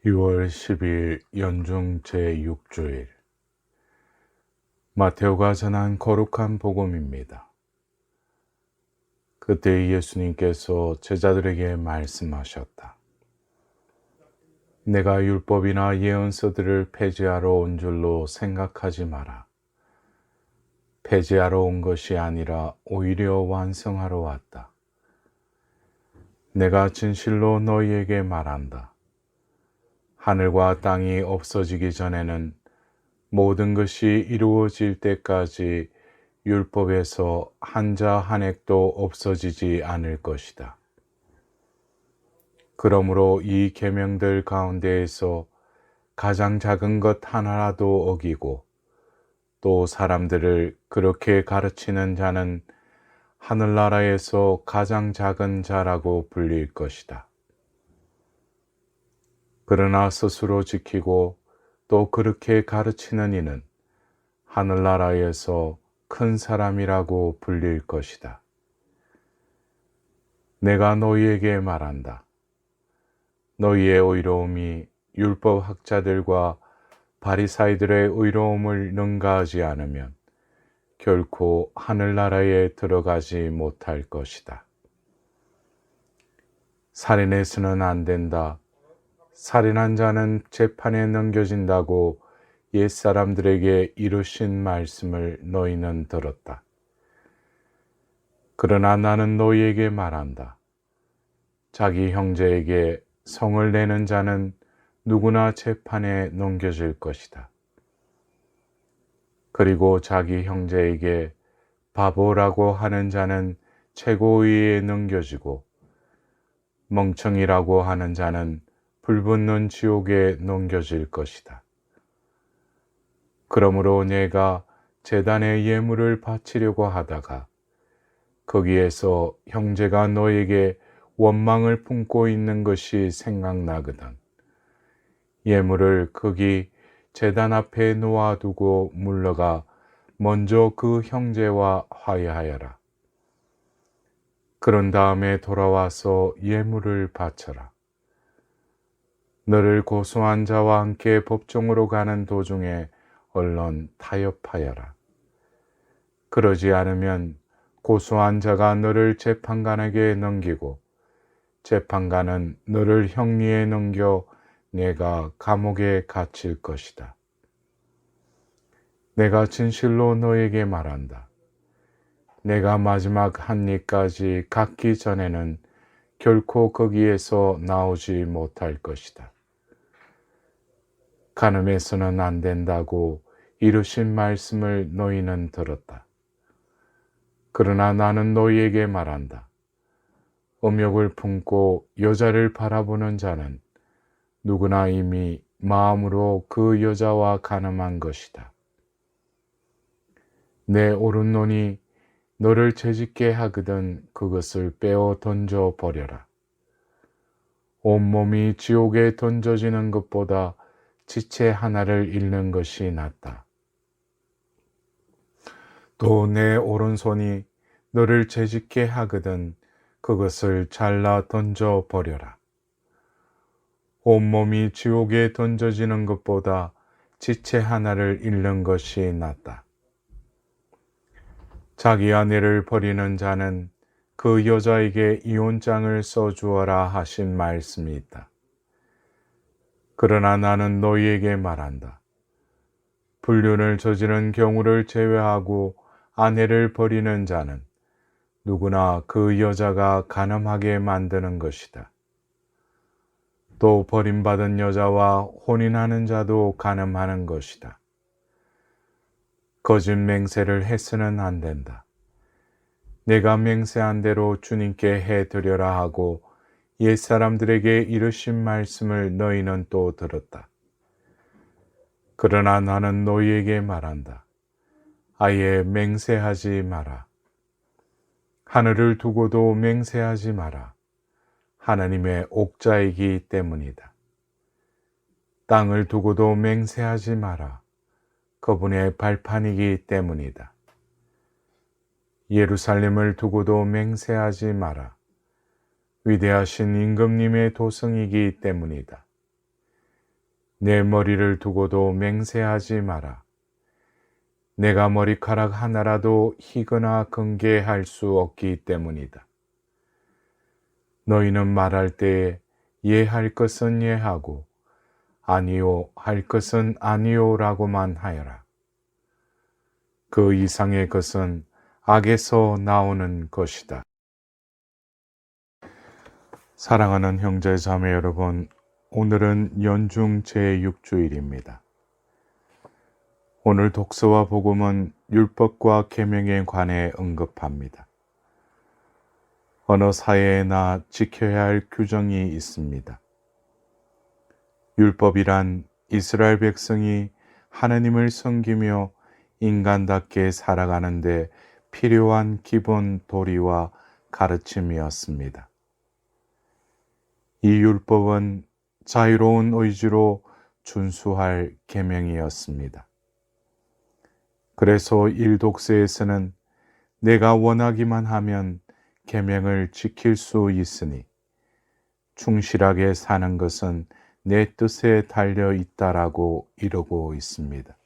2월 10일 연중 제6주일 마테오가 전한 거룩한 복음입니다. 그때 예수님께서 제자들에게 말씀하셨다. 내가 율법이나 예언서들을 폐지하러 온 줄로 생각하지 마라. 폐지하러 온 것이 아니라 오히려 완성하러 왔다. 내가 진실로 너희에게 말한다. 하늘과 땅이 없어지기 전에는 모든 것이 이루어질 때까지 율법에서 한자 한 획도 없어지지 않을 것이다. 그러므로 이 계명들 가운데에서 가장 작은 것 하나라도 어기고 또 사람들을 그렇게 가르치는 자는 하늘나라에서 가장 작은 자라고 불릴 것이다. 그러나 스스로 지키고 또 그렇게 가르치는 이는 하늘나라에서 큰 사람이라고 불릴 것이다. 내가 너희에게 말한다. 너희의 의로움이 율법 학자들과 바리사이들의 의로움을 능가하지 않으면 결코 하늘나라에 들어가지 못할 것이다. 살인해서는 안 된다. 살인한 자는 재판에 넘겨진다고 옛사람들에게 이루신 말씀을 너희는 들었다. 그러나 나는 너희에게 말한다. 자기 형제에게 성을 내는 자는 누구나 재판에 넘겨질 것이다. 그리고 자기 형제에게 바보라고 하는 자는 최고위에 넘겨지고 멍청이라고 하는 자는 불붙는 지옥에 넘겨질 것이다. 그러므로 내가 제단에 예물을 바치려고 하다가 거기에서 형제가 너에게 원망을 품고 있는 것이 생각나거든. 예물을 거기 제단 앞에 놓아두고 물러가 먼저 그 형제와 화해하여라. 그런 다음에 돌아와서 예물을 바쳐라. 너를 고소한 자와 함께 법정으로 가는 도중에 얼른 타협하여라. 그러지 않으면 고소한 자가 너를 재판관에게 넘기고 재판관은 너를 형리에 넘겨 내가 감옥에 갇힐 것이다. 내가 진실로 너에게 말한다. 내가 마지막 한 입까지 갖기 전에는 결코 거기에서 나오지 못할 것이다. 간음해서는 안 된다고 이루신 말씀을 너희는 들었다. 그러나 나는 너희에게 말한다. 음욕을 품고 여자를 바라보는 자는 누구나 이미 마음으로 그 여자와 간음한 것이다. 내 오른손이 너를 죄짓게 하거든 그것을 빼어 던져 버려라. 온몸이 지옥에 던져지는 것보다 지체 하나를 잃는 것이 낫다. 또 내 오른손이 너를 죄짓게 하거든 그것을 잘라 던져 버려라. 온몸이 지옥에 던져지는 것보다 지체 하나를 잃는 것이 낫다. 자기 아내를 버리는 자는 그 여자에게 이혼장을 써주어라 하신 말씀이 있다. 그러나 나는 너희에게 말한다. 불륜을 저지른 경우를 제외하고 아내를 버리는 자는 누구나 그 여자가 간음하게 만드는 것이다. 또 버림받은 여자와 혼인하는 자도 간음하는 것이다. 거짓 맹세를 해서는 안 된다. 내가 맹세한 대로 주님께 해드려라 하고 옛사람들에게 이르신 말씀을 너희는 또 들었다. 그러나 나는 너희에게 말한다. 아예 맹세하지 마라. 하늘을 두고도 맹세하지 마라. 하나님의 옥자이기 때문이다. 땅을 두고도 맹세하지 마라. 그분의 발판이기 때문이다. 예루살렘을 두고도 맹세하지 마라. 위대하신 임금님의 도성이기 때문이다. 내 머리를 두고도 맹세하지 마라. 내가 머리카락 하나라도 희거나 긍게할 수 없기 때문이다. 너희는 말할 때에 예할 것은 예하고 아니요 할 것은 아니요라고만 하여라. 그 이상의 것은 악에서 나오는 것이다. 사랑하는 형제 자매 여러분, 오늘은 연중 제6주일입니다. 오늘 독서와 복음은 율법과 계명에 관해 언급합니다. 어느 사회에나 지켜야 할 규정이 있습니다. 율법이란 이스라엘 백성이 하느님을 섬기며 인간답게 살아가는데 필요한 기본 도리와 가르침이었습니다. 이 율법은 자유로운 의지로 준수할 계명이었습니다. 그래서 일독서에서는 내가 원하기만 하면 계명을 지킬 수 있으니 충실하게 사는 것은 내 뜻에 달려 있다라고 이르고 있습니다.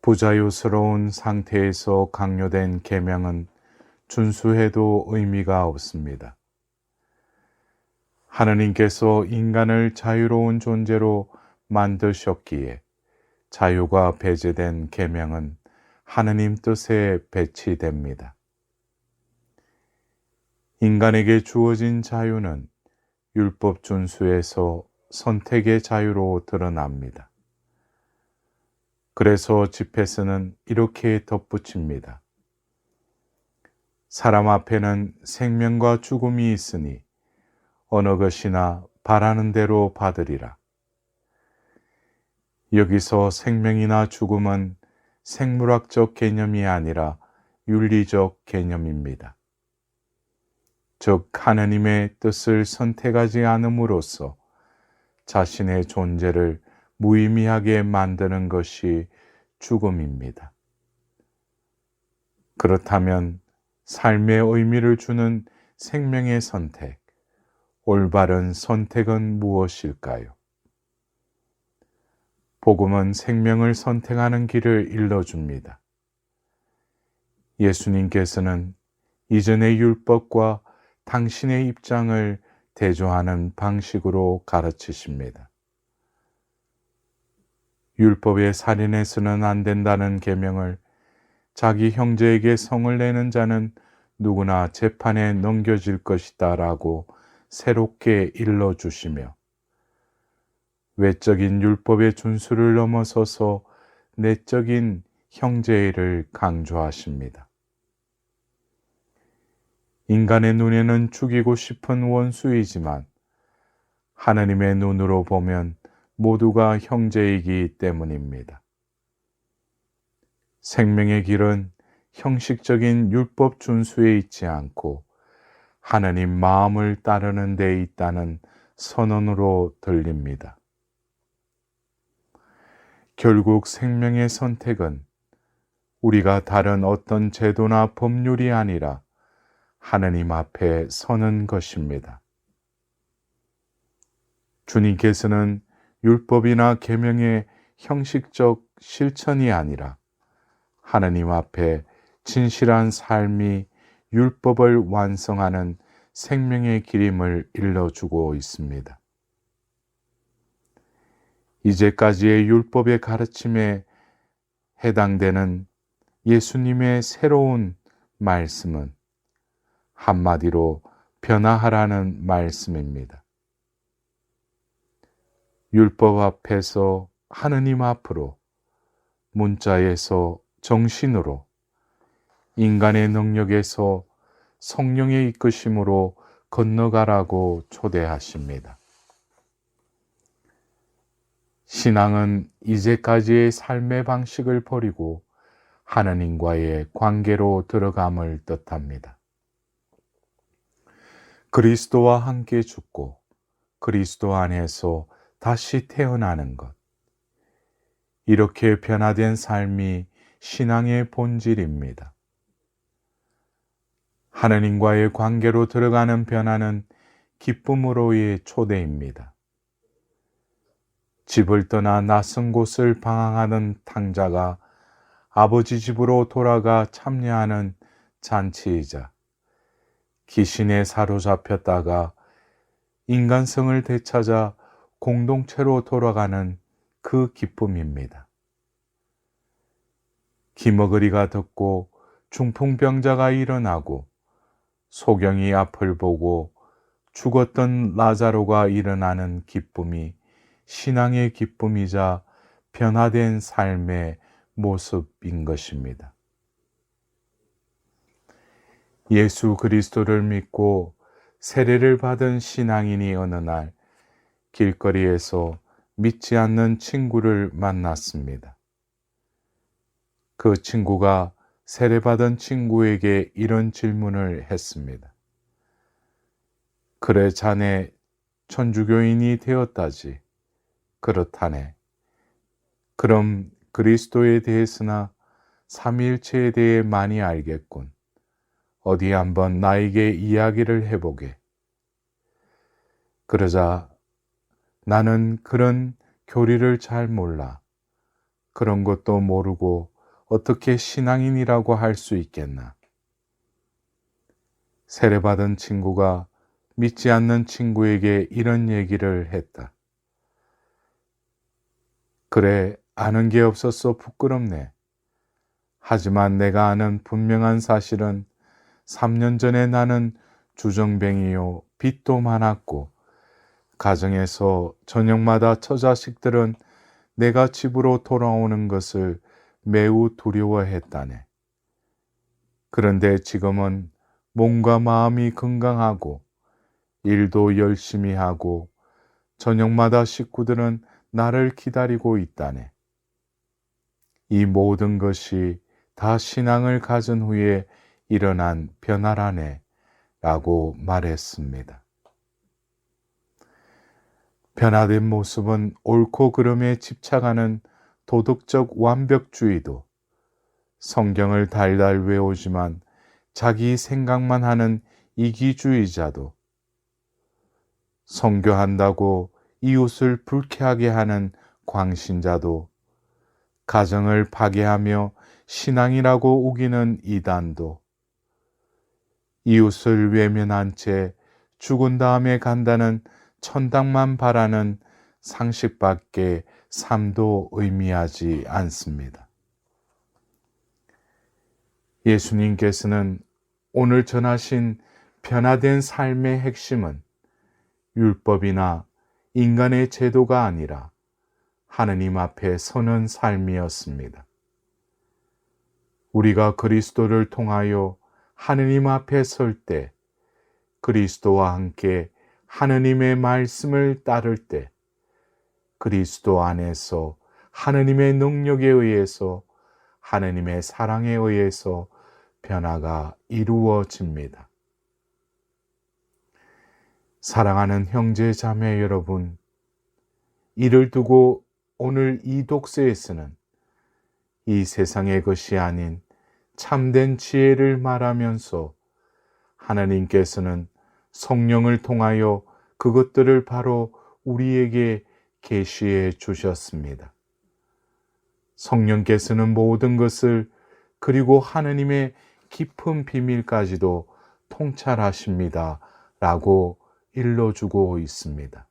부자유스러운 상태에서 강요된 계명은 준수해도 의미가 없습니다. 하느님께서 인간을 자유로운 존재로 만드셨기에 자유가 배제된 계명은 하느님 뜻에 배치됩니다. 인간에게 주어진 자유는 율법 준수에서 선택의 자유로 드러납니다. 그래서 집회서는 이렇게 덧붙입니다. 사람 앞에는 생명과 죽음이 있으니 어느 것이나 바라는 대로 받으리라. 여기서 생명이나 죽음은 생물학적 개념이 아니라 윤리적 개념입니다. 즉 하느님의 뜻을 선택하지 않음으로써 자신의 존재를 무의미하게 만드는 것이 죽음입니다. 그렇다면 삶의 의미를 주는 생명의 선택, 올바른 선택은 무엇일까요? 복음은 생명을 선택하는 길을 일러줍니다. 예수님께서는 이전의 율법과 당신의 입장을 대조하는 방식으로 가르치십니다. 율법에 살인해서는 안 된다는 계명을 자기 형제에게 성을 내는 자는 누구나 재판에 넘겨질 것이다 라고 새롭게 일러주시며 외적인 율법의 준수를 넘어서서 내적인 형제애를 강조하십니다. 인간의 눈에는 죽이고 싶은 원수이지만 하느님의 눈으로 보면 모두가 형제이기 때문입니다. 생명의 길은 형식적인 율법 준수에 있지 않고 하느님 마음을 따르는 데 있다는 선언으로 들립니다. 결국 생명의 선택은 우리가 다른 어떤 제도나 법률이 아니라 하느님 앞에 서는 것입니다. 주님께서는 율법이나 계명의 형식적 실천이 아니라 하느님 앞에 진실한 삶이 율법을 완성하는 생명의 길임을 일러주고 있습니다. 이제까지의 율법의 가르침에 해당되는 예수님의 새로운 말씀은 한마디로 변화하라는 말씀입니다. 율법 앞에서 하느님 앞으로, 문자에서 정신으로, 인간의 능력에서 성령의 이끄심으로 건너가라고 초대하십니다. 신앙은 이제까지의 삶의 방식을 버리고 하느님과의 관계로 들어감을 뜻합니다. 그리스도와 함께 죽고 그리스도 안에서 다시 태어나는 것. 이렇게 변화된 삶이 신앙의 본질입니다. 하느님과의 관계로 들어가는 변화는 기쁨으로의 초대입니다. 집을 떠나 낯선 곳을 방황하는 탕자가 아버지 집으로 돌아가 참여하는 잔치이자 귀신에 사로잡혔다가 인간성을 되찾아 공동체로 돌아가는 그 기쁨입니다. 기머거리가 듣고 중풍병자가 일어나고 소경이 앞을 보고 죽었던 라자로가 일어나는 기쁨이 신앙의 기쁨이자 변화된 삶의 모습인 것입니다. 예수 그리스도를 믿고 세례를 받은 신앙인이 어느 날 길거리에서 믿지 않는 친구를 만났습니다. 그 친구가 세례받은 친구에게 이런 질문을 했습니다. 그래, 자네 천주교인이 되었다지. 그렇다네. 그럼 그리스도에 대해서나 삼위일체에 대해 많이 알겠군. 어디 한번 나에게 이야기를 해보게. 그러자 나는 그런 교리를 잘 몰라. 그런 것도 모르고 어떻게 신앙인이라고 할 수 있겠나. 세례받은 친구가 믿지 않는 친구에게 이런 얘기를 했다. 그래, 아는 게 없어서 부끄럽네. 하지만 내가 아는 분명한 사실은 3년 전에 나는 주정뱅이요, 빚도 많았고 가정에서 저녁마다 처자식들은 내가 집으로 돌아오는 것을 매우 두려워했다네. 그런데 지금은 몸과 마음이 건강하고 일도 열심히 하고 저녁마다 식구들은 나를 기다리고 있다네. 이 모든 것이 다 신앙을 가진 후에 일어난 변화라네 라고 말했습니다. 변화된 모습은 옳고 그름에 집착하는 도덕적 완벽주의도, 성경을 달달 외우지만 자기 생각만 하는 이기주의자도, 선교한다고 이웃을 불쾌하게 하는 광신자도, 가정을 파괴하며 신앙이라고 우기는 이단도, 이웃을 외면한 채 죽은 다음에 간다는 천당만 바라는 상식밖에 삶도 의미하지 않습니다. 예수님께서는 오늘 전하신 변화된 삶의 핵심은 율법이나 인간의 제도가 아니라 하느님 앞에 서는 삶이었습니다. 우리가 그리스도를 통하여 하느님 앞에 설 때, 그리스도와 함께 하느님의 말씀을 따를 때, 그리스도 안에서 하느님의 능력에 의해서, 하느님의 사랑에 의해서 변화가 이루어집니다. 사랑하는 형제 자매 여러분, 이를 두고 오늘 이 독서에서는 이 세상의 것이 아닌 참된 지혜를 말하면서 하나님께서는 성령을 통하여 그것들을 바로 우리에게 계시해 주셨습니다. 성령께서는 모든 것을, 그리고 하느님의 깊은 비밀까지도 통찰하십니다 라고 일러주고 있습니다.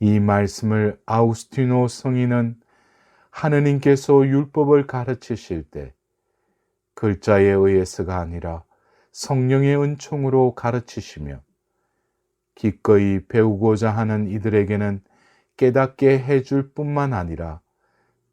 이 말씀을 아우구스티노 성인은 하느님께서 율법을 가르치실 때 글자에 의해서가 아니라 성령의 은총으로 가르치시며 기꺼이 배우고자 하는 이들에게는 깨닫게 해줄 뿐만 아니라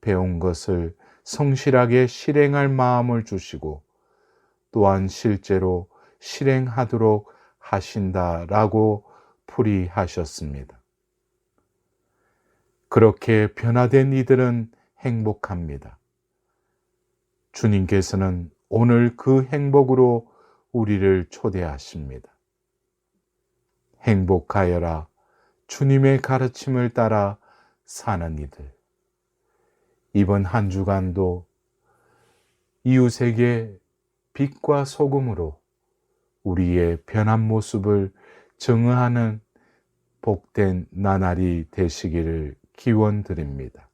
배운 것을 성실하게 실행할 마음을 주시고 또한 실제로 실행하도록 하신다라고 풀이하셨습니다. 그렇게 변화된 이들은 행복합니다. 주님께서는 오늘 그 행복으로 우리를 초대하십니다. 행복하여라, 주님의 가르침을 따라 사는 이들. 이번 한 주간도 이웃에게 빛과 소금으로 우리의 변한 모습을 증언하는 복된 나날이 되시기를 기원드립니다.